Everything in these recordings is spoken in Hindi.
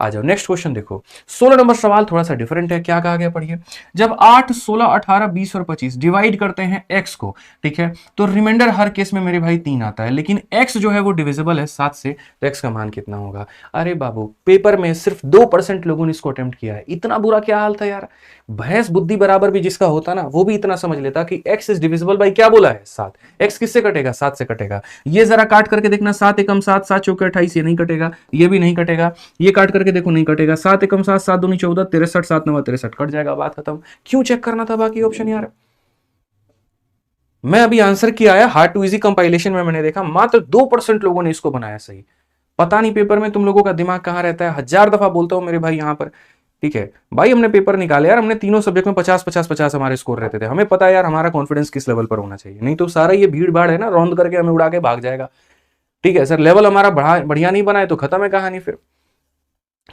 आ जाओ नेक्स्ट क्वेश्चन देखो। 16 नंबर सवाल थोड़ा सा डिफरेंट है, क्या कहा गया पढ़िए। जब 8, 16, 18, 20 और 25 डिवाइड करते हैं x को, ठीक है, तो रिमाइंडर हर केस में मेरे भाई 3 आता है, लेकिन x जो है वो डिविजिबल है 7 से, तो x का मान कितना होगा। अरे बाबू पेपर में सिर्फ 2% लोगों ने इसको अटेम्प्ट किया है, इतना बुरा क्या हाल था यार। भैंस बुद्धि बराबर भी जिसका होता ना वो भी इतना समझ लेता कि x इज डिविजिबल बाई क्या बोला है 7, x किससे कटेगा 7 से कटेगा। ये जरा काट करके देखना, 7 एकम 7, 7 चौके 28, ये नहीं कटेगा, ये भी नहीं कटेगा, ये काट करके देखो नहीं कटेगा, 7 एकम 7, 7 दूनी 14, 63, 7 9 63, कट जाएगा, बात खत्म। क्यों चेक करना था बाकी ऑप्शन यार। मैं अभी आंसर किया है हार्ड टू इजी कंपाइलेशन में, मैंने देखा मात्र 2% लोगों ने इसको बनाया सही। पता नहीं पेपर में तुम लोगों का दिमाग कहां रहता है, 1000 दफा बोलता हूं मेरे भाई यहां पर, ठीक है भाई। हमने पेपर निकाले यार, हमने तीनों सब्जेक्ट में 50 50 50 हमारे स्कोर रहते थे, हमें पता है यार हमारा कॉन्फिडेंस किस लेवल पर होना चाहिए, नहीं तो सारा ये भीड़ भाड़ है ना रौंद करके हमें उड़ा के भाग जाएगा। ठीक है सर, लेवल हमारा बढ़िया नहीं बना है तो खत्म है कहानी। फिर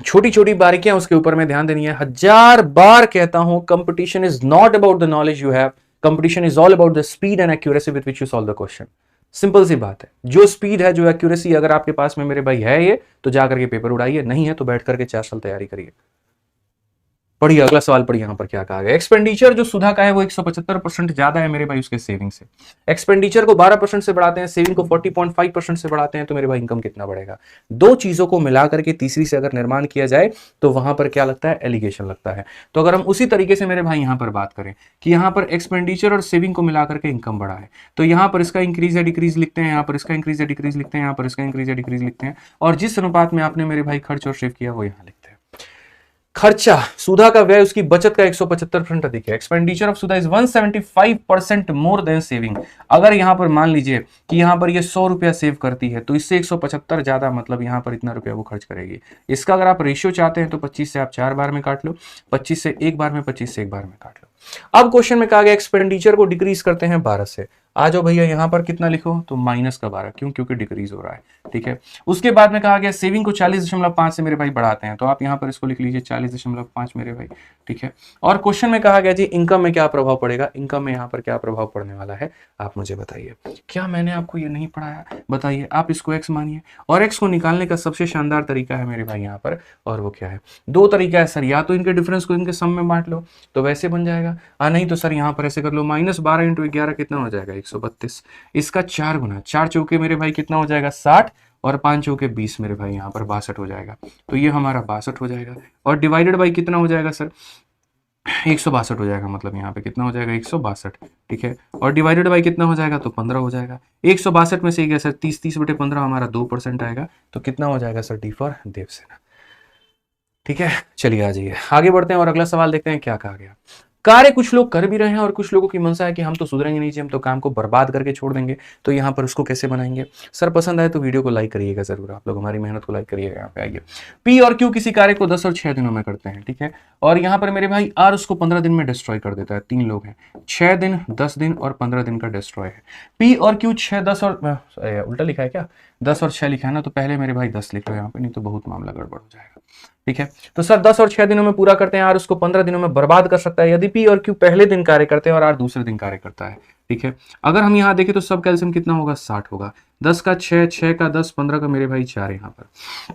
छोटी छोटी बारीकियां उसके ऊपर में ध्यान देनी है। 1000 बार कहता हूं, competition is not about the knowledge you have, competition is all about the speed and accuracy with which you solve the question. Simple सी बात है, जो स्पीड है जो एक्यूरेसी अगर आपके पास में मेरे भाई है ये, तो जाकर के पेपर उड़ाइए, नहीं है तो बैठ करके 4 साल तैयारी करिए। पढ़िए अगला सवाल, पढ़िए यहां पर क्या कहा गया। एक्सपेंडिचर जो सुधा का है वो 175% ज्यादा है मेरे भाई उसके सेविंग से। एक्सपेंडिचर को 12% से बढ़ाते हैं, सेविंग को 40.5% से बढ़ाते हैं, तो मेरे भाई इनकम कितना बढ़ेगा। दो चीजों को मिलाकर के तीसरी से अगर निर्माण किया जाए तो वहां पर क्या लगता है, एलिगेशन लगता है। तो अगर हम उसी तरीके से मेरे भाई यहां पर बात करें कि यहां पर एक्सपेंडिचर और सेविंग को मिलाकर के इनकम बढ़ा है, तो यहां पर इसका इंक्रीज या डिक्रीज लिखते हैं, यहां पर इसका इंक्रीज या डिक्रीज लिखते हैं, यहां पर इसका इंक्रीज या डिक्रीज लिखते हैं, और जिस अनुपात में आपने मेरे भाई खर्च और सेव किया वो यहां लिखते हैं। खर्चा सुधा का व्यय उसकी बचत का 175% अधिक है। Expenditure of Sudha is 175% more than saving. अगर यहां पर मान लीजिए कि यहां पर ये 100 रुपया सेव करती है तो इससे 175 ज्यादा, मतलब यहां पर इतना रुपया वो खर्च करेगी। इसका अगर आप रेशियो चाहते हैं तो 25 से आप 4 बार में काट लो, 25 से एक बार में, 25 से एक बार में काट लो। अब क्वेश्चन में कहा गया एक्सपेंडिचर को डिक्रीज करते हैं 12 से। आ जाओ भैया यहां पर कितना लिखो, तो माइनस का 12, क्यों, क्योंकि डिक्रीज हो रहा है, ठीक है। उसके बाद में कहा गया सेविंग को 40.5 से मेरे भाई बढ़ाते हैं, तो आप यहां पर इसको लिख लीजिए 40.5 मेरे भाई, ठीक है। और क्वेश्चन में कहा गया जी इनकम में क्या प्रभाव पड़ेगा, इनकम में यहां पर क्या प्रभाव पड़ने वाला है, आप मुझे बताइए। क्या मैंने आपको ये नहीं पढ़ाया, बताइए। आप इसको एक्स मानिए, और एक्स को निकालने का सबसे शानदार तरीका है मेरे भाई यहाँ पर, और वो क्या है, दो तरीका है सर, या तो इनके डिफरेंस को इनके सम में बांट लो तो वैसे बन जाएगा, नहीं तो सर यहाँ पर ऐसे कर लो, -12 × 11 कितना हो जाएगा, 132। इसका 4 गुना, 4 चौके मेरे भाई कितना हो जाएगा, 60, और 5 चौके 20 मेरे भाई यहाँ पर 62 हो जाएगा, तो ये हमारा 62 हो जाएगा। और डिवाइडेड बाई कितना हो जाएगा सर, 162 हो जाएगा, मतलब यहाँ पे कितना हो जाएगा, 162, ठीक है। और डिवाइडेड बाई कितना हो जाएगा, तो 15 हो जाएगा। 162 में से गया सर 30, 30/15 हमारा 2% आएगा, तो कितना हो जाएगा सर, डी फॉर देवसेना, ठीक है। चलिए आ जाइए आगे बढ़ते हैं और अगला सवाल देखते हैं क्या कहा गया। कार्य कुछ लोग कर भी रहे हैं और कुछ लोगों की मंशा है कि हम तो सुधरेंगे नहीं जी, हम तो काम को बर्बाद करके छोड़ देंगे, तो यहाँ पर उसको कैसे बनाएंगे। सर पसंद आए तो वीडियो को लाइक करिएगा जरूर, आप लोग हमारी मेहनत को लाइक करिएगा। यहाँ पे आइए, पी और क्यू किसी कार्य को 10 और 6 दिनों में करते हैं, ठीक है। और यहाँ पर मेरे भाई आर उसको 15 दिन में डिस्ट्रॉय कर देता है। 3 लोग हैं, 6 दिन, 10 दिन और 15 दिन का डिस्ट्रॉय है। पी और क्यू 6, 10 और उल्टा लिखा है क्या, 10 और 6 लिखा है ना, तो पहले मेरे भाई 10 लिख लो यहाँ पे, नहीं तो बहुत मामला गड़बड़ हो जाएगा, ठीक है। तो सर 10 और 6 दिनों में पूरा करते हैं, आर उसको 15 दिनों में बर्बाद कर सकता है यदि पी और क्यू पहले दिन कार्य करते हैं और आर दूसरे दिन कार्य करता है, ठीक है। अगर हम यहाँ देखें तो सब कैल्सियम कितना होगा, 60 होगा। 10 का 6, 6 का 10, 15 का मेरे भाई 4 यहाँ पर,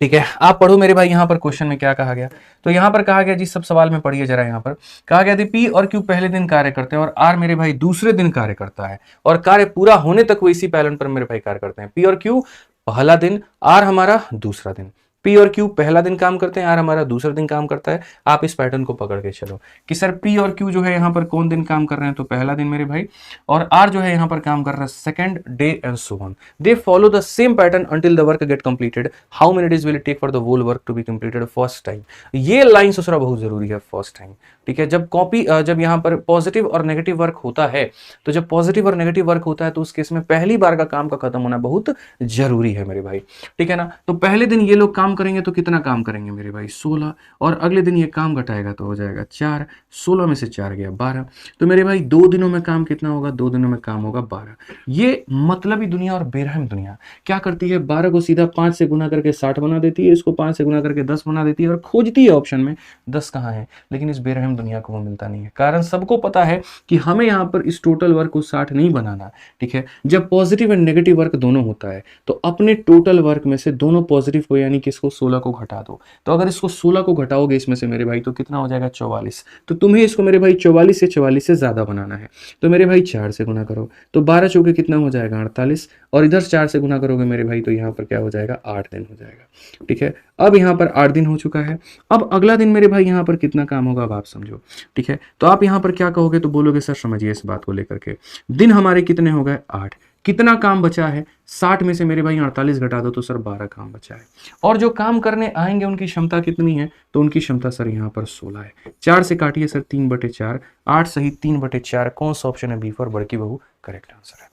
ठीक है। आप पढ़ो मेरे भाई यहाँ पर क्वेश्चन में क्या कहा गया। तो यहाँ पर कहा गया जी, सब सवाल में पढ़िए जरा। यहाँ पर कहा गया थी पी और क्यू पहले दिन कार्य करते हैं और आर मेरे भाई दूसरे दिन कार्य करता है, और कार्य पूरा होने तक वो इसी पैटर्न पर मेरे भाई कार्य करते हैं। पी और क्यू पहला दिन, आर हमारा दूसरा दिन। पी और क्यू पहला दिन काम करते हैं, आर हमारा दूसरा दिन काम करता है। आप इस पैटर्न को पकड़ के चलो कि सर पी और क्यू जो है यहाँ पर कौन दिन काम कर रहे हैं, तो पहला दिन मेरे भाई, और आर जो है यहाँ पर काम कर रहा है second day and so on. They follow the same pattern until the work get completed. How many days will it take for the whole work to be completed first time. ये लाइन दूसरा बहुत जरूरी है, फर्स्ट टाइम, ठीक है। जब यहाँ पर पॉजिटिव और नेगेटिव वर्क होता है, तो जब पॉजिटिव और नेगेटिव वर्क होता है तो उस केस में पहली बार का काम का खत्म होना बहुत जरूरी है मेरे भाई, ठीक है ना। तो पहले दिन ये लोग काम करेंगे तो कितना काम करेंगे मेरे भाई, 16, और अगले दिन ये काम घटाएगा तो हो जाएगा 4, 16 में से 4 गया 12, तो मेरे भाई 2 दिनों में काम कितना होगा, 2 दिनों में काम होगा 12। ये मतलबी दुनिया और बेरहम दुनिया क्या करती है, 12 को सीधा 5 से गुना करके 60 बना देती है, इसको 5 से गुना करके 10 बना देती है, और खोजती है ऑप्शन में 10 कहाँ है, लेकिन इस बेरहम दुनिया को वो मिलता नहीं है। कारण सबको पता है कि हमें यहाँ पर इस टोटल वर्क को 60 नहीं बनाना, ठीक है। जब पॉजिटिव एंड नेगेटिव वर्क दोनों होता है तो अपने टोटल वर्क में से दोनों पॉजिटिव को यानी कि इसको इसको 16 को घटा दो। तो अगर इसको 16 को घटाओगे इसमें से मेरे भाई तो कितना हो जाएगा 44। तो तुम्हें इसको मेरे भाई 44 से ज़्यादा बनाना है। तो मेरे भाई 4 से गुना करो तो 12 चौके कितना हो जाएगा 48, और इधर 4 से गुना करोगे मेरे भाई तो यहाँ पर क्या हो जाएगा 8 दिन हो जाएगा। ठीक है, अब यहाँ पर 8 दिन हो चुका है। अब अगला दिन मेरे भाई यहाँ पर कितना काम होगा अब आप समझो। ठीक है, तो आप यहाँ पर क्या कहोगे तो बोलोगे सर समझिए इस बात को लेकर के, दिन हमारे कितने हो गए 8, कितना काम बचा है 60 में से मेरे भाई 48 घटा दो तो सर 12 काम बचा है। और जो काम करने आएंगे उनकी क्षमता कितनी है तो उनकी क्षमता सर यहाँ पर 16 है। 4 से काटिए सर 3/4, 8 सही 3/4, कौन सा ऑप्शन है बी फॉर बड़की बहू करेक्ट आंसर है।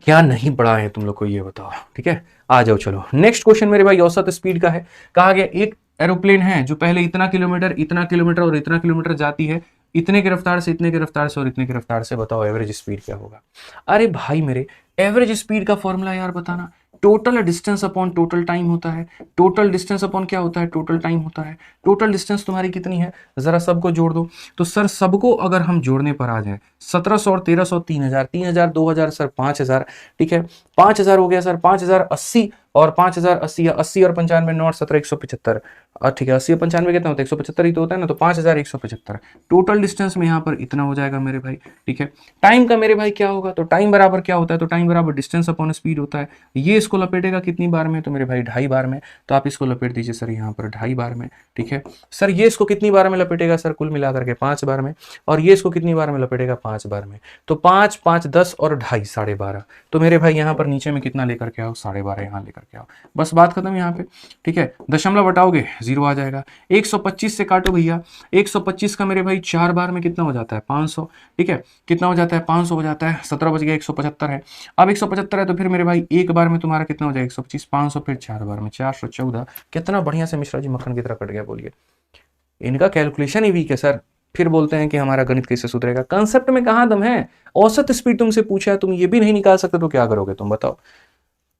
क्या नहीं पढ़ा है तुम लोग को ये बताओ। ठीक है, आ जाओ चलो नेक्स्ट क्वेश्चन मेरे भाई औसत स्पीड का है। कहा गया एक एरोप्लेन है जो पहले इतना किलोमीटर और इतना किलोमीटर जाती है, इतने की रफ्तार से, इतने की रफ्तार से और इतने की रफ्तार से, बताओ एवरेज स्पीड क्या होगा। अरे भाई मेरे एवरेज स्पीड का फॉर्मूला यार बताना, total distance upon total time होता है। टोटल डिस्टेंस अपॉन क्या होता है टोटल टाइम होता है। टोटल डिस्टेंस तुम्हारी कितनी है जरा सबको जोड़ दो। तो सर सबको अगर हम जोड़ने पर आ जाए 1700 और 1300 3000, 3000 2000 सर 5000। ठीक है, 5000 हो गया सर 5080 और 5080 80 और 95 9 17 175। ठीक है, 80 और 95 कितना होता है 175 ही तो होता है ना, तो 5175 टोटल डिस्टेंस में यहाँ पर इतना हो जाएगा मेरे भाई। ठीक है, टाइम का मेरे भाई क्या होगा तो टाइम बराबर क्या होता है तो टाइम बराबर डिस्टेंस अपॉन स्पीड होता है। ये इसको लपेटेगा कितनी बार में तो मेरे भाई 2.5 बार में, तो आप इसको लपेट दीजिए सर यहाँ पर 2.5 बार में। ठीक है सर, ये इसको कितनी बार में लपेटेगा सर कुल मिलाकर के 5 बार में, और ये इसको कितनी बार में लपेटेगा 5 बार में। तो 5 5 10 और 2.5 12.5, तो मेरे भाई यहाँ पर नीचे में कितना लेकर के आओ 12.5 यहाँ लेकर के आओ, बस बात खत्म यहाँ पे। ठीक है, दशमलव हटाओगे 0 आ जाएगा। 125 से काटो भैया, 125 का मेरे भाई 4 बार में कितना हो जाता है 500। ठीक है, कितना हो जाता है 500 हो जाता है, 17 बज गया 175 है। अब 175 है तो फिर मेरे भाई एक बार में तुम्हारा कितना हो जाएगा 125, 500 फिर 4 बार में 414। कितना बढ़िया से मिश्रा जी मक्खन की तरह कट गया, बोलिए इनका कैलकुलेशन ही वीक है सर। फिर बोलते हैं कि हमारा गणित कैसे सुधरेगा, कंसेप्ट में कहां दम है। औसत स्पीड तुमसे पूछा है, तुम ये भी नहीं निकाल सकते तो क्या करोगे तुम बताओ।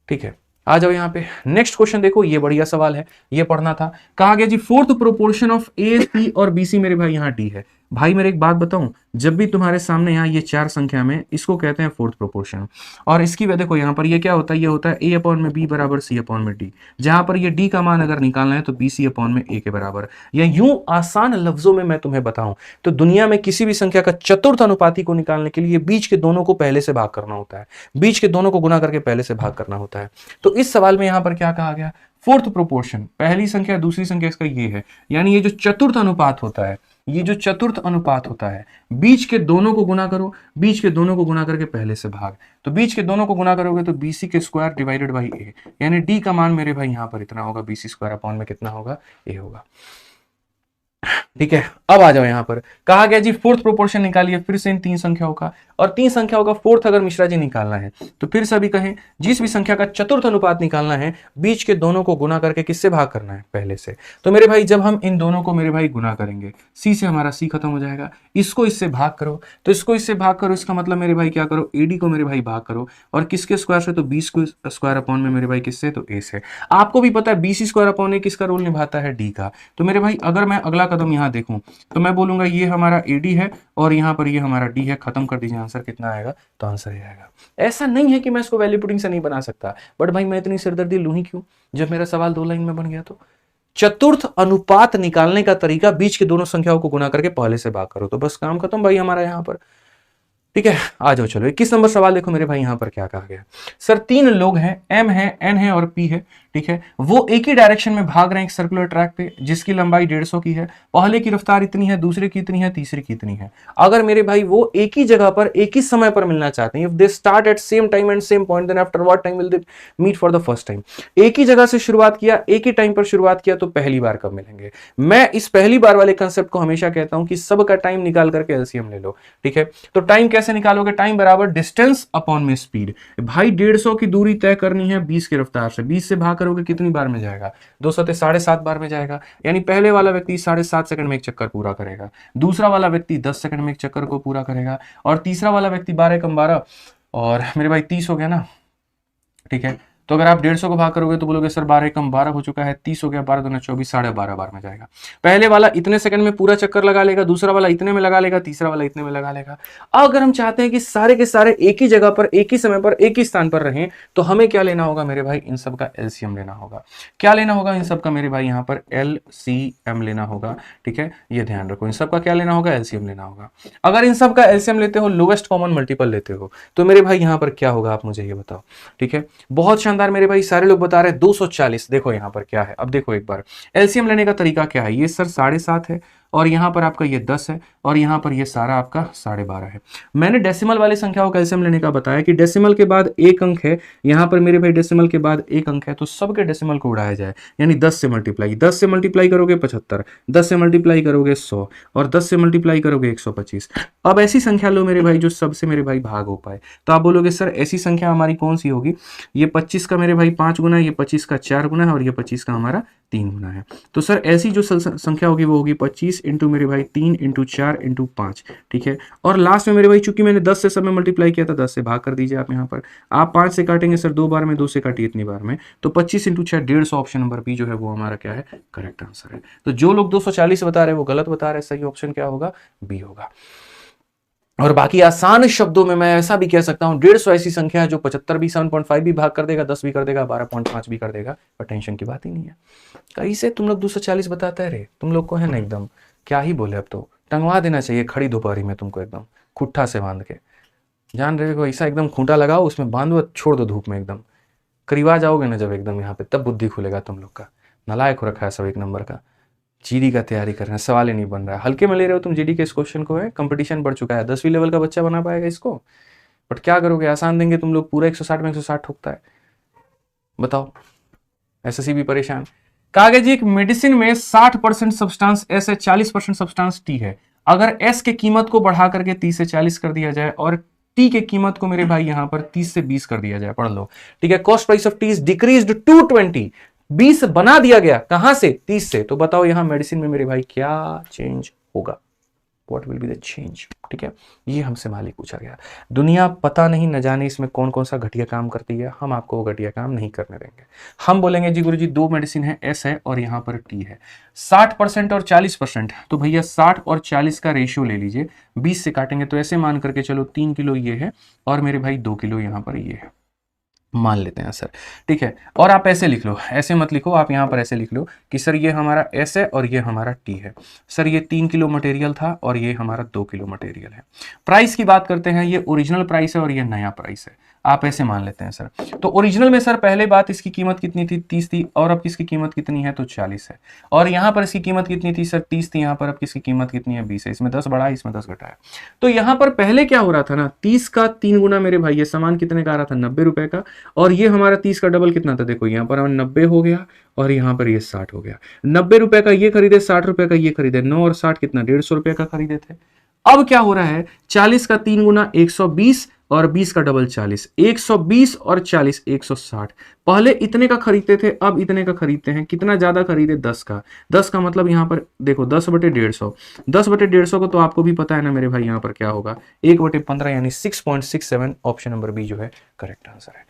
ठीक है, आ जाओ यहाँ पे नेक्स्ट क्वेश्चन देखो, ये बढ़िया सवाल है, ये पढ़ना था। कहा गया जी फोर्थ प्रोपोर्शन ऑफ ए सी और बी सी, मेरे भाई यहाँ डी है। भाई मेरे एक बात बताऊं, जब भी तुम्हारे सामने यहाँ ये 4 संख्या में, इसको कहते हैं फोर्थ प्रोपोर्शन। और इसकी वजह देखो यहाँ पर ये क्या होता है, ये होता है ए अपॉन में बी बराबर सी अपॉन में डी, जहां पर ये डी का मान अगर निकालना है तो बी सी अपॉन में ए के बराबर। या यूं आसान लफ्जों में मैं तुम्हें बताऊं तो दुनिया में किसी भी संख्या का चतुर्थ अनुपाती को निकालने के लिए बीच के दोनों को पहले से भाग करना होता है, बीच के दोनों को गुना करके पहले से भाग करना होता है। तो इस सवाल में यहां पर क्या कहा गया, फोर्थ प्रोपोर्शन, पहली संख्या दूसरी संख्या इसका ये है, यानी ये जो चतुर्थ अनुपात होता है, ये जो चतुर्थ अनुपात होता है, बीच के दोनों को गुना करो, बीच के दोनों को गुना करके पहले से भाग। तो बीच के दोनों को गुना करोगे तो बीसी के स्क्वायर डिवाइडेड बाई ए, यानी डी का मान मेरे भाई यहां पर इतना होगा, बीसी स्क्वायर अपॉन में कितना होगा ए होगा। ठीक है, अब आ जाओ यहां पर, कहा गया जी फोर्थ प्रोपोर्शन निकालिए फिर से इन 3 संख्याओं का, और 3 संख्याओं का फोर्थ अगर मिश्रा जी निकालना है तो फिर सभी कहें जिस भी संख्या का चतुर्थ अनुपात निकालना है बीच के दोनों को गुना करके किससे भाग करना है पहले से। तो मेरे भाई जब हम इन दोनों को मेरे भाई गुना करेंगे, सी से हमारा सी खत्म हो जाएगा, इसको इससे भाग करो, तो इसको इससे भाग करो, इसका मतलब मेरे भाई क्या करो एडी को मेरे भाई भाग करो, और किसके स्क्वायर से तो बी स्क्वायर अपॉन में मेरे भाई किससे तो ए से। आपको भी पता है बी सी स्क्वायर अपॉन ए किसका रोल निभाता है डी का। तो मेरे भाई अगर मैं अगला कदम यहाँ देखूं तो मैं बोलूंगा ये हमारा एडी है और यहाँ पर ये हमारा डी है, खत्म कर दीजिए, आंसर कितना आएगा तो आंसर ये आएगा। ऐसा नहीं है कि मैं इसको वैल्यू पुटिंग से नहीं बना सकता, बट भाई मैं इतनी सिरदर्दी लूं ही क्यों जब मेरा सवाल 2 लाइन में बन गया। तो चतुर्थ अनुपात निकालने का तरीका बीच के दोनों संख्याओं को गुना करके पहले से भाग करो, तो बस काम खत्म भाई हमारा यहाँ पर। ठीक है, आ जाओ चलो 21 नंबर सवाल देखो मेरे भाई यहाँ पर क्या कहा गया। सर 3 लोग हैं, एम है, एन है और पी है। ठीक है, वो एक ही डायरेक्शन में भाग रहे हैं एक सर्कुलर ट्रैक पे जिसकी लंबाई 150 की है। पहले की रफ्तार इतनी है, दूसरे की इतनी है, तीसरे की इतनी है। अगर मेरे भाई वो एक ही जगह पर एक ही समय पर मिलना चाहते हैं, if they start at same time and same point, then after what time will they meet for the first time. एक ही जगह से शुरुआत किया, एक ही टाइम पर शुरुआत किया, तो पहली बार कब मिलेंगे। मैं इस पहली बार वाले कंसेप्ट को हमेशा कहता हूं कि सबका टाइम निकाल करके एलसीएम ले लो। ठीक है, तो टाइम कैसे निकालोगे, टाइम बराबर डिस्टेंस अपॉन में स्पीड। भाई 150 की दूरी तय करनी है 20 की रफ्तार से, 20 से भाग करोगे कितनी बार में जाएगा, 200 से 7.5 बार में जाएगा। यानी पहले वाला व्यक्ति 7.5 सेकंड में एक चक्कर पूरा करेगा, दूसरा वाला व्यक्ति 10 सेकंड में एक चक्कर को पूरा करेगा, और तीसरा वाला व्यक्ति 12 कम 12 और मेरे भाई 30 हो गया ना। ठीक है, तो अगर आप 150 को भाग करोगे तो बोलोगे सर 12 कम 12 हो चुका है, 30 हो गया, 12 दूना 24, 12.5 बार में जाएगा। पहले वाला इतने सेकंड में पूरा चक्कर लगा लेगा, दूसरा वाला इतने में लगा लेगा, तीसरा वाला इतने में लगा लेगा। अगर हम चाहते हैं कि सारे के सारे एक ही जगह पर, एक ही समय पर, एक ही स्थान पर रहें, तो हमें क्या लेना होगा मेरे भाई, इन सब का एलसीएम लेना होगा। क्या लेना होगा इन सब का मेरे भाई, यहाँ पर एलसीएम लेना होगा। ठीक है, ये ध्यान रखो, इन सब का क्या लेना होगा, एलसीएम लेना होगा। अगर इन सब का एलसीएम लेते हो, लोवेस्ट कॉमन मल्टीपल लेते हो, तो मेरे भाई यहाँ पर क्या होगा, आप मुझे ये बताओ। ठीक है, बहुत शानदार मेरे भाई, सारे लोग बता रहे हैं 240। देखो यहाँ पर क्या है, अब देखो एक बार एलसीएम लेने का तरीका क्या है। ये सर 7.5 है, और यहां पर आपका ये 10 है, और यहां पर ये सारा आपका 12.5 है। मैंने डेसिमल वाली संख्याओं का एलसीएम लेने का बताया कि डेसिमल के बाद एक अंक है, यहां पर मेरे भाई डेसिमल के बाद एक अंक है, तो सबके डेसिमल को उड़ाया जाए, यानी 10 से मल्टीप्लाई, 10 से मल्टीप्लाई करोगे 75, 10 से मल्टीप्लाई करोगे 100, और 10 से मल्टीप्लाई करोगे 125। अब ऐसी संख्या लो मेरे भाई जो सबसे मेरे भाई भाग हो पाए। तो आप बोलोगे सर ऐसी संख्या हमारी कौन सी होगी, ये 25 का मेरे भाई 5 गुना है, ये 25 का 4 गुना है, और ये 25 का हमारा 3 गुना है। तो सर ऐसी जो संख्या होगी वो होगी 25 इंटू मेरे भाई 3 इंटू 4 इंटू 5। ठीक है, और लास्ट में मेरे भाई चूंकि मैंने 10 से सब में मल्टीप्लाई किया था, 10 से भाग कर दीजिए आप। यहाँ पर आप 5 से काटेंगे सर 2 बार में, 2 से काटिए इतनी बार में, तो 25 इंटू 6 150। ऑप्शन नंबर बी जो है वो हमारा क्या है, करेक्ट आंसर है। तो जो लोग 240 बता रहे हैं वो गलत बता रहे हैं, सही ऑप्शन क्या होगा, बी होगा। और बाकी आसान शब्दों में मैं ऐसा भी कह सकता हूं 150 ऐसी संख्या है जो 75 भी, 7.5 भी भाग कर देगा, 10 भी कर देगा, 12.5 भी कर देगा, पर टेंशन की बात ही नहीं है। कहीं से तुम लोग 240 बताते हैं रे, तुम लोग को है ना एकदम क्या ही बोले, अब तो टंगवा देना चाहिए खड़ी दोपहरी में तुमको, एकदम खुट्टा से बांध के, जान रहे हो, ऐसा एकदम खूंटा लगाओ, उसमें बांधो, छोड़ दो धूप में, एकदम करीब आ जाओगे ना जब एकदम यहाँ पे, तब बुद्धि खुलेगा तुम लोग का। नालायक हो रखा है सब एक नंबर का। जीडी का तैयारी कर रहे हैं, सवाल ही नहीं बन रहा है, हल्के में ले रहे हो तुम जीडी के इस क्वेश्चन को, है कंपटीशन बढ़ चुका है, 10वीं लेवल का बच्चा बना पाएगा इसको, बट क्या करोगे, आसान देंगे तुम लोग, पूरा 160 में 160 ठोकता है, बताओ। एसएससी भी परेशान। कहा गया जी एक मेडिसिन में 60% सब्सटेंस एस है, 40% सब्सटेंस टी है। अगर एस के कीमत को बढ़ा करके 30 से 40 कर दिया जाए, और टी के कीमत को मेरे भाई यहां पर 30 से 20 कर दिया जाए, पढ़ लो। ठीक है, cost price of tea is decreased to 20, 20 बना दिया गया, कहां से, 30 से। तो बताओ यहां मेडिसिन में मेरे भाई क्या चेंज होगा, what will be the change. ठीक है, ये हमसे मालिक पूछा गया। दुनिया पता नहीं न जाने इसमें कौन कौन सा घटिया काम करती है, हम आपको वो घटिया काम नहीं करने देंगे। हम बोलेंगे जी गुरुजी 2 मेडिसिन है, एस है और यहां पर टी है, 60% और 40%, तो भैया 60 और 40 का रेशियो ले लीजिए, 20 से काटेंगे तो ऐसे मान करके चलो 3 किलो ये है, और मेरे भाई 2 किलो यहां पर ये है, मान लेते हैं सर। ठीक है, और आप ऐसे लिख लो, ऐसे मत लिखो, आप यहां पर ऐसे लिख लो कि सर ये हमारा एस है और ये हमारा टी है। सर ये 3 किलो मटेरियल था और ये हमारा 2 किलो मटेरियल है। प्राइस की बात करते हैं, ये ओरिजिनल प्राइस है और ये नया प्राइस है, आप ऐसे मान लेते हैं सर। तो ओरिजिनल में सर पहले बात इसकी कीमत कितनी थी, 30 थी, और अब किसकी कीमत कितनी है, तो 40 है। और यहां पर इसकी कीमत कितनी थी सर, 30 थी, यहां पर अब किसकी कीमत कितनी है, 20 है। इसमें 10 बढ़ा है, इसमें 10 घटा है। तो यहां पर पहले क्या हो रहा था ना, 30 का 3 गुना मेरे भाई, ये सामान कितने का आ रहा था, 90 रुपए का, और ये हमारा 30 का डबल कितना था, देखो यहां पर 90 हो गया, और यहां पर ये 60 हो गया। 90 रुपए का ये खरीदे, 60 रुपए का ये खरीदे, 9 और 60 कितना, 150 रुपए का खरीदे थे। अब क्या हो रहा है, 40 का 3 गुना 120, और 20 का डबल 40, 120 और 40 160। पहले इतने का खरीदते थे, अब इतने का खरीदते हैं। कितना ज्यादा खरीदे, 10 का। 10 का मतलब यहां पर देखो 10/150, 10/150 को तो आपको भी पता है ना मेरे भाई, यहां पर क्या होगा, 1/15 यानी 6.67। ऑप्शन नंबर बी जो है करेक्ट आंसर है।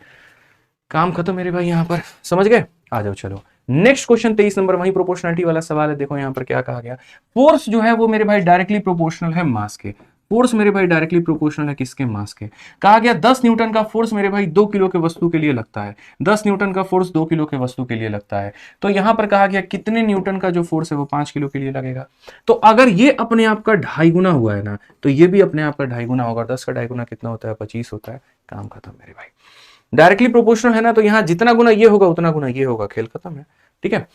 काम खत्म मेरे भाई, यहां पर समझ गए। आ जाओ चलो नेक्स्ट क्वेश्चन, 23 नंबर, वही प्रोपोर्शनलिटी वाला सवाल है। देखो यहां पर क्या कहा गया, फोर्स जो है वो मेरे भाई डायरेक्टली प्रोपोर्शनल है मास के। फोर्स मेरे भाई डायरेक्टली प्रोपोर्शनल है किसके, मास के। कहा गया 10 न्यूटन का फोर्स मेरे भाई 2 किलो के वस्तु के लिए लगता है, 10 न्यूटन का फोर्स 2 किलो के वस्तु के लिए लगता है। तो यहां पर कहा गया कितने न्यूटन का जो फोर्स है वो 5 किलो के लिए लगेगा। तो अगर ये अपने आप का 2.5 गुना हुआ है ना, तो ये भी अपने आप का 2.5 गुना होगा। 10 का 2.5 गुना कितना होता है, 25 होता है। काम खत्म मेरे भाई, डायरेक्टली प्रोपोर्शनल है ना, तो यहां जितना गुना ये होगा उतना गुना ये होगा, खेल खत्म है। ठीक है,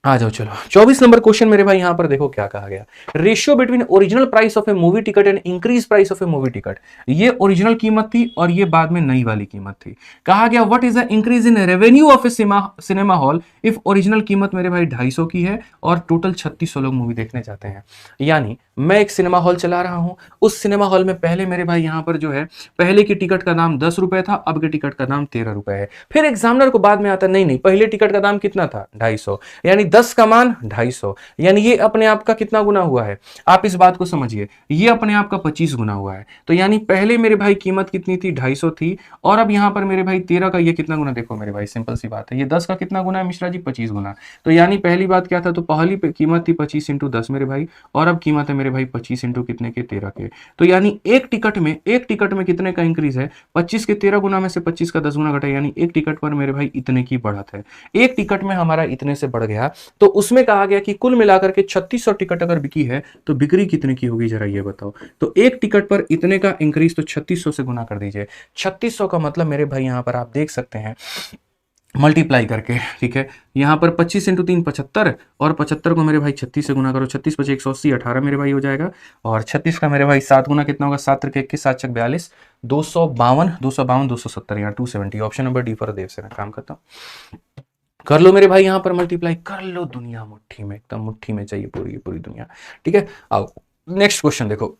आ जाओ चलो 24 नंबर क्वेश्चन मेरे भाई, यहां पर देखो क्या कहा गया, ratio between original price of A movie ticket and increase price of A movie ticket. ये ओरिजिनल कीमत थी और ये बाद में नई वाली कीमत थी। कहा गया what is the increase in revenue of A cinema hall if original कीमत मेरे भाई 250 की है और टोटल 3600 लोग मूवी देखने जाते हैं। यानी मैं एक सिनेमा हॉल चला रहा हूं, उस सिनेमा हॉल में पहले मेरे भाई यहां पर जो है, पहले की टिकट का दाम 10 रुपए था, अब के टिकट का दाम 13 रुपए है। फिर एग्जामिनर को बाद में आता नहीं पहले टिकट का दाम कितना था, 250, यानी 10 का मान 250, यानी ये अपने आप का कितना गुना हुआ है, आप इस बात को समझिए, ये अपने आप का 25 गुना हुआ है। तो यानी पहले मेरे भाई कीमत कितनी थी, 250 थी, और अब यहां पर मेरे भाई 13 का ये कितना गुना, देखो मेरे भाई सिंपल सी बात है, ये 10 का कितना गुना है मिश्रा जी, 25 गुना। तो यानी पहली बात क्या था, तो पहली कीमत थी 25 इंटू 10 मेरे भाई, और अब कीमत है मेरे भाई 25 इंटू कितने के, 13 के। तो यानी एक टिकट में कितने का इंक्रीज है, 25 के 13 गुना में से 25 का 10 गुना घटा, यानी एक टिकट पर मेरे भाई इतने की बढ़त है, एक टिकट में हमारा इतने से बढ़ गया। तो उसमें कहा गया कि कुल मिलाकर के 3600 टिकट अगर बिकी है तो बिक्री कितने की होगी, जरा ये बताओ। तो एक टिकट पर इतने का इंक्रीज, तो 3600 से गुना कर दीजिए। 3600 का मतलब मेरे भाई यहां पर आप देख सकते हैं मल्टीप्लाई करके, ठीक है, यहां पर 25 इंटू 3 75, और 75 को मेरे भाई 36 से गुना करो, 36 पचे 180, 18 मेरे भाई हो जाएगा, और 36 का मेरे भाई 7 गुना कितना होगा, 7 त्रिक 21, 7 चक 42, 252, 270, यहाँ 270, ऑप्शन नंबर डी पर देव से मैं काम करता हूँ। कर लो मेरे भाई यहां पर मल्टीप्लाई कर लो, दुनिया मुट्ठी में, एकदम मुट्ठी में चाहिए पूरी पूरी दुनिया, ठीक है। आओ नेक्स्ट क्वेश्चन देखो,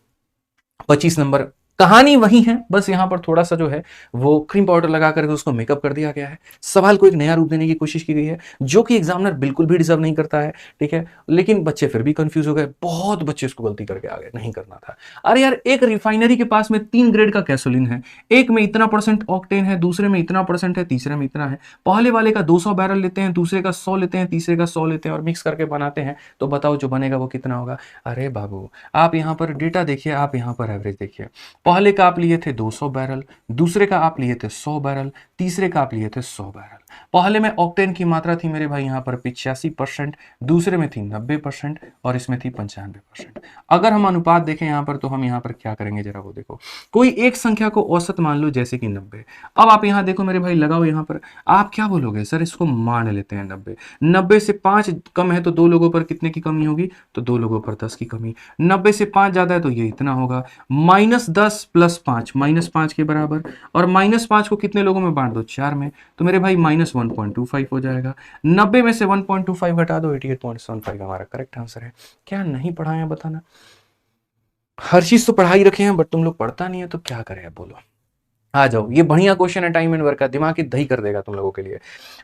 25 नंबर, कहानी वही है, बस यहां पर थोड़ा सा जो है वो क्रीम पाउडर लगा करके उसको मेकअप कर दिया गया है, सवाल को एक नया रूप देने की कोशिश की गई है, जो कि एग्जामिनर बिल्कुल भी डिजर्व नहीं करता है, ठीक है, लेकिन बच्चे फिर भी कंफ्यूज हो गए, बहुत बच्चे इसको गलती करके आ गए, नहीं करना था। अरे यार, एक रिफाइनरी के पास में 3 ग्रेड का गैसोलीन है, एक में इतना % ऑक्टेन है, दूसरे में इतना % है, तीसरे में इतना है, पहले वाले का 200 बैरल लेते हैं, दूसरे का 100 लेते हैं, तीसरे का 100 लेते हैं, और मिक्स करके बनाते हैं, तो बताओ जो बनेगा वो कितना होगा। अरे बाबू, आप यहां पर डेटा देखिए, आप यहां पर एवरेज देखिए, पहले का आप लिए थे 200 बैरल, दूसरे का आप लिए थे 100 बैरल, तीसरे का आप लिए थे 100 बैरल। पहले में ऑक्टेन की मात्रा थी मेरे भाई यहां पर 85%, दूसरे में थी 90%, और इसमें थी 95%। अगर हम अनुपात देखें यहां पर, तो हम यहां पर क्या करेंगे, जरा वो देखो, कोई एक संख्या को औसत मान लो, जैसे कि 90। अब आप यहां देखो मेरे भाई, लगाओ यहां पर, आप क्या बोलोगे, सर इसको मान लेते हैं 90, 90 से 5 कम है तो 2 लोगों पर कितने की कमी होगी, तो 2 लोगों पर 10 की कमी, 90 से 5 ज्यादा है तो ये इतना होगा, -10 + 5, -5 के बराबर, और -5 को कितने लोगों में बांट दो, 4 में, तो मेरे भाई -1.25 हो जाएगा, 90 में से 1.25 घटा दो, 88.75 हमारा करेक्ट आंसर है। क्या नहीं पढ़ाए हैं बताना, हर चीज तो पढ़ाई रखे हैं, बट तुम लोग पढ़ता नहीं है, तो क्या करें अब बोलो। आ जाओ, ये बढ़िया क्वेश्चन है, टाइम एंड वर्क का, दिमाग की दही कर देगा तुम लोगों के लिए।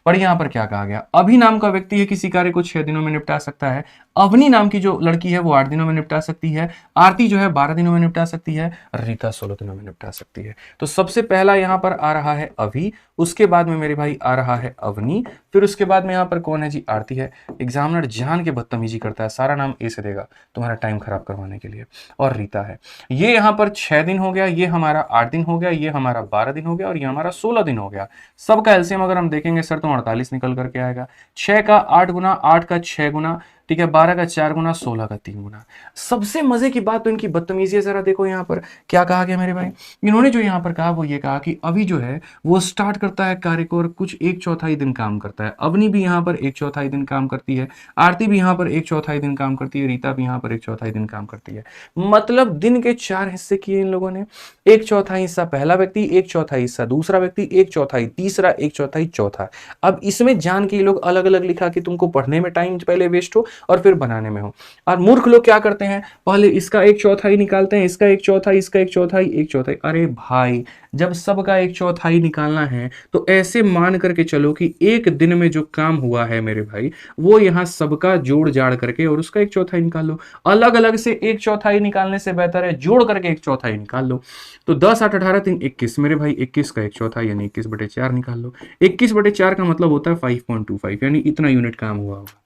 पर यहां पर क्या कहा गया, अभी नाम का व्यक्ति है, किसी कार्य को 6 दिनों में निपटा सकता है, अवनी नाम की जो लड़की है वो 8 दिनों में निपटा सकती है, आरती जो है 12 दिनों में निपटा सकती है, रीता 16 दिनों में निपटा सकती है। तो सबसे पहला यहां पर आ रहा है अभी, उसके बाद में मेरे भाई आ रहा है अवनी, फिर उसके बाद में यहां पर कौन है जी, आरती है। एग्जामिनर जान के बदतमीजी करता है, सारा नाम ए से देगा तुम्हारा टाइम खराब करवाने के लिए, और रीता है। ये यहां पर 6 दिन हो गया, ये हमारा 8 दिन हो गया, ये हमारा 12 दिन हो गया, और ये हमारा 16 दिन हो गया। सबका एलसीएम अगर हम देखेंगे सर, तो 48 निकल करके आएगा, 6 का 8 गुना, 8 का 6 गुना, ठीक है, 12 का 4 गुना, 16 का 3 गुना। सबसे मजे की बात तो इनकी बदतमीजी है, जरा देखो यहाँ पर क्या कहा गया मेरे भाई, इन्होंने जो यहाँ पर कहा वो ये कहा कि अभी जो है वो स्टार्ट करता है कार्य को और कुछ 1/4 दिन काम करता है, अवनी भी यहाँ पर 1/4 दिन काम करती है, आरती भी यहाँ पर 1/4 दिन काम करती है, रीता भी यहाँ पर 1/4 दिन काम करती है। मतलब दिन के 4 हिस्से किए इन लोगों ने, 1/4 हिस्सा पहला व्यक्ति, 1/4 हिस्सा दूसरा व्यक्ति, 1/4 तीसरा, 1/4 चौथा। अब इसमें जान के ये लोग अलग अलग लिखा कि तुमको पढ़ने में टाइम पहले वेस्ट हो और फिर बनाने में हो। और मूर्ख लोग क्या करते हैं, पहले इसका 1/4 निकालते हैं, इसका 1/4, इसका 1/4, 1/4। अरे भाई, जब सबका 1/4 निकालना है तो ऐसे मान करके चलो कि एक दिन में जो काम हुआ है मेरे भाई, वो यहां सबका जोड़ जाड़ करके और उसका 1/4 निकाल लो। अलग अलग से 1/4 निकालने से बेहतर है जोड़ करके 1/4 निकाल लो। तो 10 8 18 3 21 मेरे भाई, 21 का 1/4 यानी 21/4 निकाल लो। 21/4 का मतलब होता है 5.25, यानी इतना यूनिट काम हुआ होगा,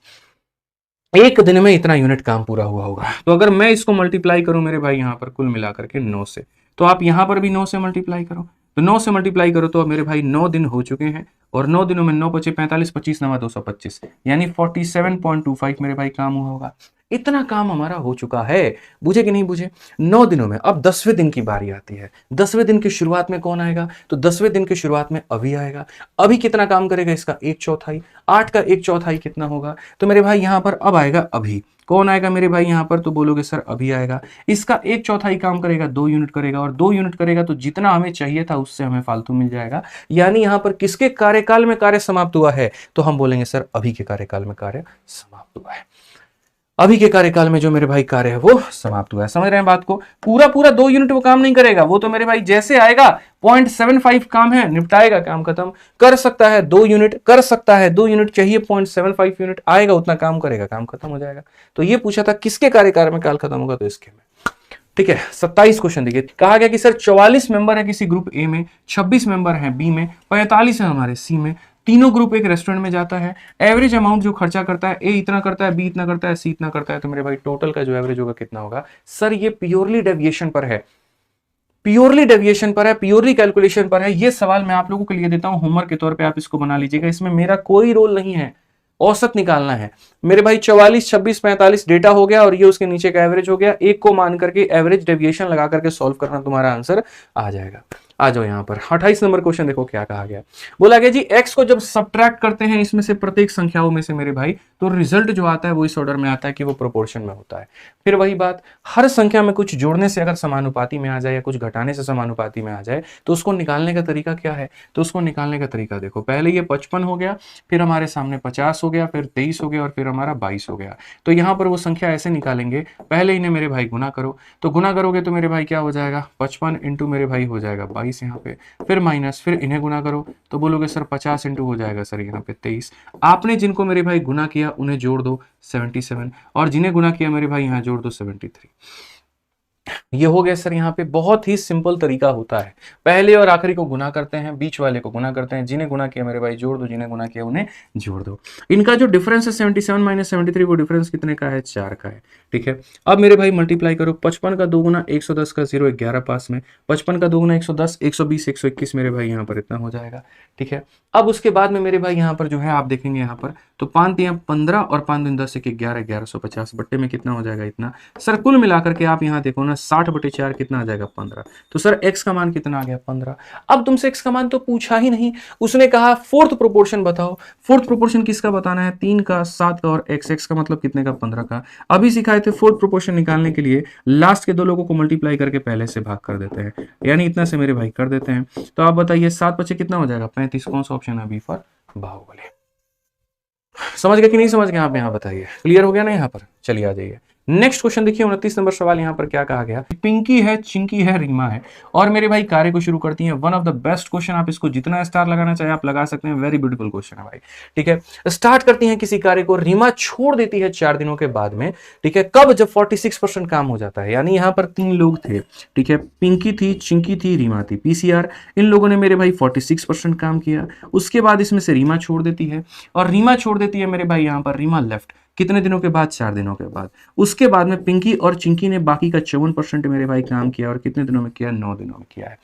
एक दिन में इतना यूनिट काम पूरा हुआ होगा। तो अगर मैं इसको मल्टीप्लाई करूं मेरे भाई यहां पर कुल मिलाकर के 9 से, तो आप यहां पर भी 9 से मल्टीप्लाई करो, तो 9 से मल्टीप्लाई करो तो मेरे भाई 9 दिन हो चुके हैं, और 9 दिनों में 9 पचे 45, 25 9 225, यानी 47.25 मेरे भाई काम हुआ होगा। इतना काम हमारा हो चुका है, बुझे कि नहीं बुझे, 9 दिनों में। अब 10वें दिन की बारी आती है, 10वें दिन की शुरुआत में कौन आएगा, तो 10वें दिन की शुरुआत में अभी आएगा। अभी कितना काम करेगा, इसका 1/4, 8 का 1/4 कितना होगा, तो मेरे भाई यहां पर अब आएगा अभी, कौन आएगा मेरे भाई यहां पर, तो बोलोगे सर अभी आएगा, इसका 1/4 काम करेगा, 2 यूनिट करेगा, और 2 यूनिट करेगा तो जितना हमें चाहिए था उससे हमें फालतू मिल जाएगा। यानी यहां पर किसके कार्यकाल में कार्य समाप्त हुआ है, तो हम बोलेंगे सर अभी के कार्यकाल में कार्य समाप्त हुआ है। अभी के कार्यकाल में जो मेरे भाई कार्य है वो समाप्त हुआ है। समझ रहे हैं बात को? पूरा पूरा 2 यूनिट वो काम नहीं करेगा, वो तो मेरे भाई जैसे आएगा 0.75 काम है, निपटाएगा, काम खत्म। कर सकता है 2 यूनिट, कर सकता है 2 यूनिट, चाहिए 0.75 यूनिट, आएगा उतना काम करेगा, काम खत्म हो जाएगा। तो ये पूछा था किसके कार्यकाल में काल खत्म होगा, तो इसके में। ठीक है, 27 क्वेश्चन देखिए, कहा गया कि सर 44 मेंबर है किसी ग्रुप ए में, 26 मेंबर है बी में, 45 है हमारे सी में, तीनों ग्रुप एक रेस्टोरेंट में जाता है, एवरेज अमाउंट जो खर्चा करता है, ए इतना करता है, बी इतना करता है, सी इतना करता है, तो मेरे भाई टोटल का जो एवरेज होगा कितना होगा? सर ये प्योरली डेविएशन पर है, प्योरली डेविएशन पर है, प्योरली कैलकुलेशन पर है। ये सवाल मैं आप लोगों के लिए देता हूं होमवर्क के तौर पे, आप इसको बना लीजिएगा, इसमें मेरा कोई रोल नहीं है, औसत निकालना है मेरे भाई। 44, 26, 45 डेटा हो गया और ये उसके नीचे का एवरेज हो गया, एक को मान करके एवरेज डेविएशन लगा करके सॉल्व करना, तुम्हारा आंसर आ जाएगा। आ जाओ यहां पर 28 नंबर क्वेश्चन देखो क्या कहा गया। बोला गया जी x को जब सब्ट्रैक्ट करते हैं इसमें से प्रत्येक संख्याओं में से मेरे भाई, तो रिजल्ट जो आता है वो इस ऑर्डर में आता है कि वो प्रोपोर्शन में होता है। फिर वही बात, हर संख्या में कुछ जोड़ने से अगर समानुपाती में आ जाए या कुछ घटाने से समानुपाती में आ जाए तो उसको निकालने का तरीका क्या है? तो उसको निकालने का तरीका देखो, पहले ये 55 हो गया, फिर हमारे सामने 50 हो गया, फिर 23 हो गया और फिर हमारा 22 हो गया। तो यहां पर वो संख्या ऐसे निकालेंगे, पहले इन्हें मेरे भाई गुना करो, तो गुना करोगे तो मेरे भाई क्या हो जाएगा? 55 इंटू मेरे भाई हो जाएगा 22 यहाँ पे, फिर माइनस, फिर इन्हें गुना करो तो बोलोगे सर 50 इंटू हो जाएगा सर यहाँ पे 23। आपने जिनको मेरे भाई गुना किया उन्हें जोड़ दो 77, और जिन्हें गुना किया मेरे भाई यहाँ जोड़ दो 73। ये हो गया सर। यहाँ पे बहुत ही सिंपल तरीका होता है, पहले और आखिरी को गुना करते हैं, बीच वाले को गुना करते हैं, जिन्हें गुना किया मेरे भाई जोड़ दो, जिन्हें गुना किया उन्हें जोड़ दो। इनका जो डिफरेंस है 77 माइनस 73, वो डिफरेंस कितने का है? 4 का है। ठीक है, अब मेरे भाई मल्टीप्लाई करो, 55 का 2 गुना 110 का 0 11 पास में, 55 का 2 गुना 110, 120, 121 मेरे भाई यहाँ पर इतना हो जाएगा। ठीक है, अब उसके बाद में मेरे भाई यहाँ पर जो है आप देखेंगे यहाँ पर, तो 5 दिया 15 और 5 दिन 10 1 11, 1150 बट्टे में कितना हो जाएगा? इतना। सर कुल मिलाकर के आप यहाँ देखो ना, 60/4 कितना आ जाएगा? 15। तो सर x का मान कितना आ गया? 15। अब तुमसे x का मान तो पूछा ही नहीं, उसने कहा फोर्थ प्रोपोर्शन बताओ। फोर्थ प्रोपोर्शन किसका बताना है? 3 का, 7 का और x का मतलब कितने का? 15 का। अभी सिखाए थे फोर्थ प्रोपोर्शन निकालने के लिए लास्ट के दो लोगों को मल्टीप्लाई करके पहले से भाग कर देते हैं, यानी इतना से मेरे भाई कर देते हैं। तो आप बताइए 7 बचे कितना हो जाएगा? 35। कौन सा ऑप्शन है? B for Baahubali. समझ गए कि नहीं समझ गए आप? यहाँ बताइए, क्लियर हो गया ना यहाँ पर? चलिए आ जाइए नेक्स्ट क्वेश्चन देखिए, 29 नंबर सवाल। यहाँ पर क्या कहा गया? पिंकी है, चिंकी है, रीमा है, और मेरे भाई कार्य को शुरू करती हैं। One of the best question, आप इसको जितना स्टार लगाना चाहे आप लगा सकते हैं, वेरी ब्यूटीफुल क्वेश्चन है भाई। ठीक है, स्टार्ट करती हैं किसी कार्य को, रीमा छोड़ देती है 4 दिनों के बाद में। ठीक है, कब? जब 46% काम हो जाता है। यानी यहाँ पर 3 लोग थे, ठीक है, पिंकी थी, चिंकी थी, रीमा थी, पीसीआर। इन लोगों ने मेरे भाई 46% काम किया, उसके बाद इसमें से रीमा छोड़ देती है, और रीमा छोड़ देती है मेरे भाई यहाँ पर, रीमा लेफ्ट कितने दिनों के बाद? 4 दिनों के बाद। उसके बाद में पिंकी और चिंकी ने बाकी का 54% मेरे भाई काम किया, और कितने दिनों में किया? 9 दिनों में किया है।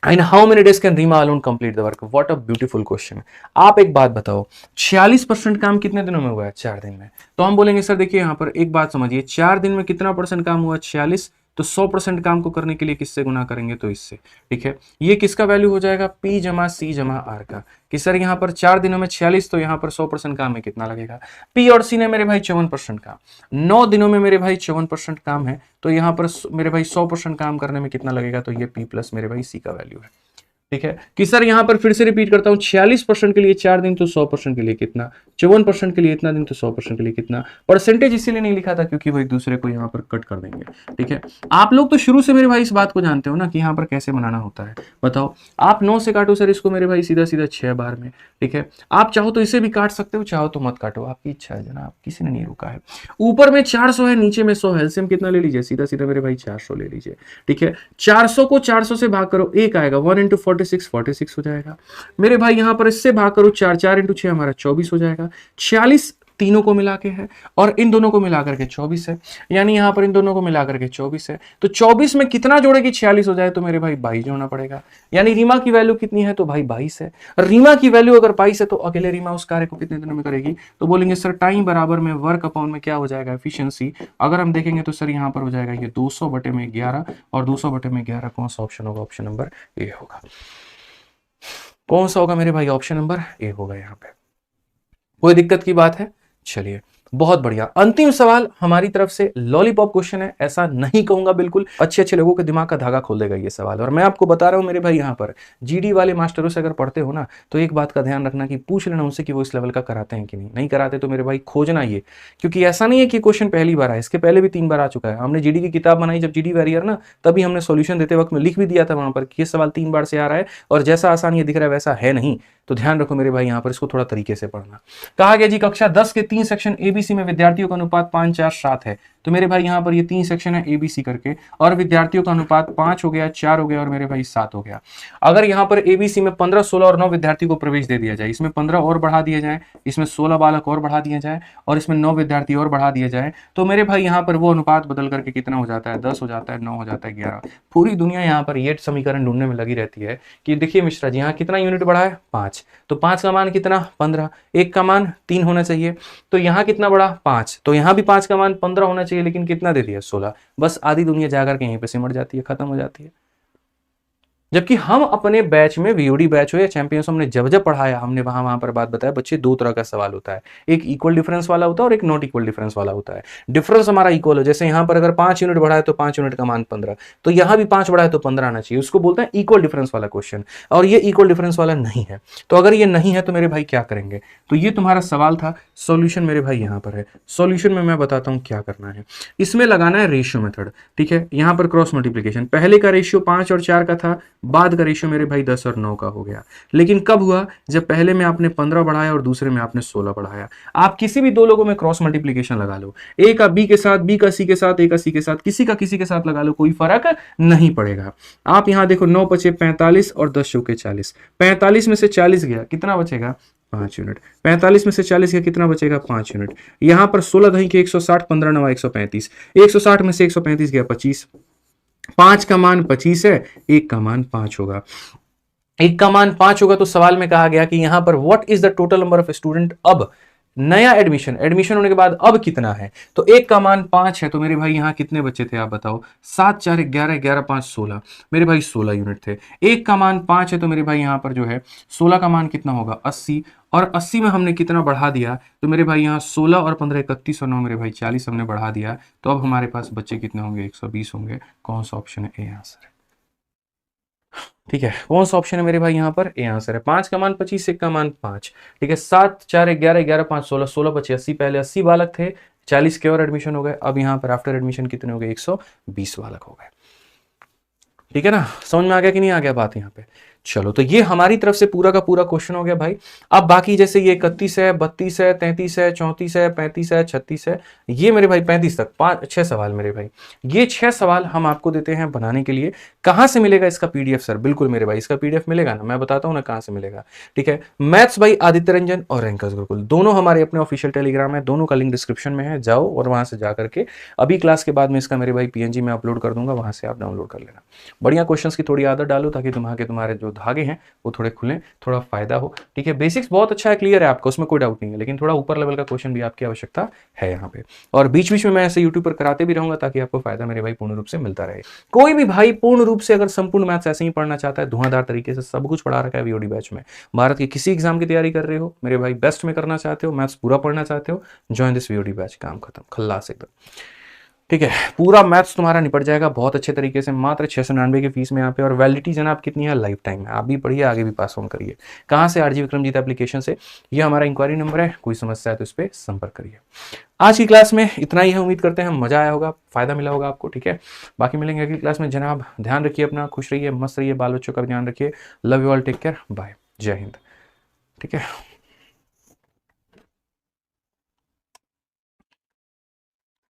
And how many days can Rima alone complete the work? What a beautiful question. आप एक बात बताओ, 46% काम कितने दिनों में हुआ है? 4 दिन में। तो हम बोलेंगे सर देखिए यहाँ पर एक बात समझिए, 4 दिन में कितना परसेंट काम हुआ? 46। तो 100% काम को करने के लिए किससे गुना करेंगे? तो इससे। ठीक है, ये किसका वैल्यू हो जाएगा? P जमा C जमा R का। कि सर यहाँ पर 4 दिनों में 46, तो यहाँ पर 100% काम में कितना लगेगा? P और C ने मेरे भाई 54% काम, 9 दिनों में मेरे भाई 54% काम है, तो यहाँ पर मेरे भाई 100% काम करने में कितना लगेगा? तो ये P प्लस मेरे भाई C का वैल्यू है। ठीक है, कि सर यहां पर फिर से रिपीट करता हूं, 46% के लिए 4 दिन, तो 100% के लिए कितना? 54% के लिए इतना दिन, तो 100% के लिए कितना? परसेंटेज इसीलिए नहीं लिखा था क्योंकि वो एक दूसरे को यहां पर कट कर देंगे। ठीक है, आप लोग तो शुरू से मेरे भाई इस बात को जानते हो ना कि यहां पर कैसे बनाना होता है। बताओ, आप 9 से काटो सर इसको मेरे भाई सीधा सीधा 6 बार में। ठीक है, आप चाहो तो इसे भी काट सकते हो, चाहो तो मत काटो, आपकी इच्छा है जनाब, किसी ने नहीं रोका है। ऊपर में 400 है, नीचे में 100 है, एलसीएम कितना ले लीजिए? सीधा सीधा मेरे भाई 400 ले लीजिए। ठीक है, 400 को 400 से भाग करो, 1 आएगा, 1 इंटू 46 हो जाएगा मेरे भाई। यहां पर इससे भाग करो 4, 4 इंटू 6 हमारा 24 हो जाएगा। 46 तीनों को मिला के है, और इन दोनों को मिलाकर के 24 है, यानी यहां पर इन दोनों को मिलाकर के 24 है। तो 24 में कितना जोड़ेगी? 46 हो जाए तो मेरे भाई 22 जोड़ना पड़ेगा। यानी रीमा की वैल्यू कितनी है? तो भाई 22 है। रीमा की वैल्यू अगर 22 है तो अकेले रीमा उस कार्य को कितने दिनों में करेगी? तो बोलेंगे सर टाइम बराबर में वर्क अपॉन में क्या हो जाएगा? एफिशिएंसी। अगर हम देखेंगे तो सर यहां पर हो जाएगा ये 200/11, और 200/11 कौन सा ऑप्शन होगा? ऑप्शन नंबर ए होगा। कौन सा होगा मेरे भाई? ऑप्शन नंबर ए होगा। यहाँ पे कोई दिक्कत की बात है? चलिए बहुत बढ़िया। अंतिम सवाल हमारी तरफ से लॉलीपॉप क्वेश्चन है, ऐसा नहीं कहूंगा, बिल्कुल अच्छे अच्छे लोगों के दिमाग का धागा खोल देगा ये सवाल। और मैं आपको बता रहा हूं मेरे भाई, यहाँ पर जीडी वाले मास्टरों से अगर पढ़ते हो ना, तो एक बात का ध्यान रखना कि पूछ लेना उनसे कि वो इस लेवल का कराते हैं कि नहीं कराते तो मेरे भाई खोजना ये, क्योंकि ऐसा नहीं है कि क्वेश्चन पहली बार आया, इसके पहले भी 3 बार आ चुका है। हमने जीडी की किताब बनाई जब जीडी वॉरियर ना, तभी हमने सॉल्यूशन देते वक्त में लिख भी दिया था वहां पर कि ये सवाल 3 बार से आ रहा है और जैसा आसान ये दिख रहा है वैसा है नहीं। तो ध्यान रखो मेरे भाई, यहाँ पर इसको थोड़ा तरीके से पढ़ना। कहा गया जी कक्षा 10 के 3 सेक्शन एबीसी में विद्यार्थियों का अनुपात 5, 4, 7 है। तो मेरे भाई यहाँ पर ये 3 सेक्शन है एबीसी करके, और विद्यार्थियों का अनुपात 5 हो गया, 4 हो गया और मेरे भाई 7 हो गया। अगर यहाँ पर एबीसी में 15, 16 और 9 विद्यार्थी को प्रवेश दे दिया जाए, इसमें 15 और बढ़ा दिया जाए, इसमें 16 बालक और बढ़ा दिया जाए और इसमें 9 विद्यार्थी और बढ़ा दिया जाए, तो मेरे भाई यहाँ पर वो अनुपात बदल करके कितना हो जाता है, 10 हो जाता है, 9 हो जाता है, 11। पूरी दुनिया यहाँ पर ये समीकरण ढूंढने में लगी रहती है कि देखिए मिश्रा जी, यहाँ कितना यूनिट बढ़ा है, 5, तो 5 का मान कितना, 15, 1 का मान 3 होना चाहिए, तो यहाँ कितना बढ़ा, 5, तो यहाँ भी 5 का मान 15 होना चाहिए, लेकिन कितना दे दिया, 16। बस आधी दुनिया जाकर के यहीं पे सिमट जाती है, खत्म हो जाती है। जबकि हम अपने बैच में, वीओडी बैच हो या चैंपियंस, हमने जब जब पढ़ाया, हमने वहां पर बात बताया बच्चे, 2 तरह का सवाल होता है, एक इक्वल डिफरेंस वाला होता है और एक नॉट इक्वल डिफरेंस वाला होता है। डिफरेंस हमारा इक्वल हो, जैसे यहाँ पर अगर 5 यूनिट बढ़ा है तो 5 यूनिट का मान 15, तो यहाँ भी 5 बढ़ा है तो 15 आना चाहिए, उसको बोलते हैं इक्वल डिफरेंस वाला क्वेश्चन। और ये इक्वल डिफरेंस वाला नहीं है, तो अगर ये नहीं है तो मेरे भाई क्या करेंगे। तो ये तुम्हारा सवाल था। सॉल्यूशन मेरे भाई यहाँ पर है, सॉल्यूशन में मैं बताता हूँ क्या करना है। इसमें लगाना है रेशियो मेथड, ठीक है। यहाँ पर क्रॉस मल्टीप्लीकेशन, पहले का रेशियो 5 और 4 का था, बाद का रेशियो मेरे भाई 10 और 9 का हो गया। लेकिन कब हुआ, जब पहले में आपने 15 बढ़ाया और दूसरे में आपने 16 बढ़ाया। आप किसी भी 2 लोगों में क्रॉस मल्टीप्लीकेशन लगा लो, ए का बी के साथ, बी का सी के साथ, ए का सी के साथ, किसी का किसी के साथ लगा लो, कोई फर्क नहीं पड़ेगा। आप यहां देखो 9 बचे 45 और 10 चौके 40, 45 में से 40 गया, कितना बचेगा, 5 यूनिट। 45 में से 40 गया, कितना बचेगा, 5 यूनिट। यहां पर 16 दही के 160, 15 9 135, 160 में से 135 गया, 25, 5 का मान 25 है, 1 का मान 5 होगा, 1 का मान 5 होगा। तो सवाल में कहा गया कि यहां पर what is the total number of student, अब नया एडमिशन होने के बाद अब कितना है, तो 1 का मान 5 है, तो मेरे भाई यहां कितने बच्चे थे आप बताओ, 7 4 11, 11 5 16, मेरे भाई 16 यूनिट थे। 1 का मान 5 है, तो मेरे भाई यहां पर जो है 16 का मान कितना होगा, 80, और 80 में हमने कितना बढ़ा दिया, तो मेरे भाई यहाँ 16 और 15 31 और 9 मेरे भाई 40 हमने बढ़ा दिया, तो अब हमारे पास बच्चे कितने होंगे, 120 होंगे। कौन सा ऑप्शन है, ए आंसर है, ठीक है। कौन सा ऑप्शन है मेरे भाई, यहाँ पर ए आंसर है। 5 का मान 25, 1 का मान 5, ठीक है। 7 4 11, 11 5 16, 16 बचे 80, पहले 80 बालक थे, 40 के और एडमिशन हो गए, अब यहाँ पर आफ्टर एडमिशन कितने हो गए, 120 बालक हो गए, ठीक है ना। समझ में आ गया कि नहीं आ गया बात यहाँ पे। चलो, तो ये हमारी तरफ से पूरा का पूरा क्वेश्चन हो गया भाई। अब बाकी जैसे ये 31 है, 32 है, 33 है, 34 है, 35 है, 36 है, ये मेरे भाई 35 तक 6 सवाल मेरे भाई, ये 6 सवाल हम आपको देते हैं बनाने के लिए। कहां से मिलेगा इसका पीडीएफ सर, बिल्कुल मेरे भाई इसका पीडीएफ मिलेगा ना, मैं बताता हूं ना कहां से मिलेगा, ठीक है। मैथ्स भाई आदित्य रंजन और रैंकर्स गुरुकुल दोनों हमारे अपने ऑफिशियल टेलीग्राम है, दोनों का लिंक डिस्क्रिप्शन में है, जाओ और वहां से जाकर के अभी क्लास के बाद में इसका मेरे भाई पीएनजी में अपलोड कर दूंगा, वहां से आप डाउनलोड कर लेना। बढ़िया क्वेश्चंस की थोड़ी आदत डालो ताकि तुम्हारे जो धागे हैं वो थोड़े खुलें, थोड़ा फायदा हो, ठीक है। बेसिक्स बहुत अच्छा है, क्लियर है आपको, उसमें कोई डाउट नहीं है, लेकिन थोड़ा ऊपर लेवल का क्वेश्चन भी आपकी आवश्यकता है यहाँ पे। और बीच बीच में मैं ऐसे यूट्यूब पर कराते भी रहूंगा ताकि आपको फायदा मेरे भाई पूर्ण रूप से मिलता रहे। कोई भी भाई पूर्ण रूप से अगर संपूर्ण मैथ्स ऐसे ही पढ़ना चाहता है, धुआंधार तरीके से सब कुछ पढ़ा रखा है वीओडी बैच में, भारत की किसी एग्जाम की तैयारी कर रहे हो मेरे भाई, बेस्ट में करना चाहते हो, मैथ्स पूरा पढ़ना चाहते हो, ज्वाइन दिस वीओडी बैच, काम खत्म, खल्लास एकदम, ठीक है। पूरा मैथ्स तुम्हारा निपट जाएगा बहुत अच्छे तरीके से, मात्र 699 की फीस में यहाँ पे। और वैलिडिटी जनाब कितनी है, लाइफ टाइम है। आप भी पढ़िए, आगे भी पास ऑन करिए। कहाँ से, आरजी विक्रमजीत एप्लीकेशन से। ये हमारा इंक्वायरी नंबर है, कोई समस्या है तो इस पर संपर्क करिए। आज की क्लास में इतना ही है, उम्मीद करते हैं मजा आया होगा, फायदा मिला होगा आपको, ठीक है। बाकी मिलेंगे अगली क्लास में जनाब, ध्यान रखिए अपना, खुश रहिए, मस्त रहिए, बाल बच्चों का ध्यान रखिए। Love you all, take care, bye, जय हिंद, ठीक है।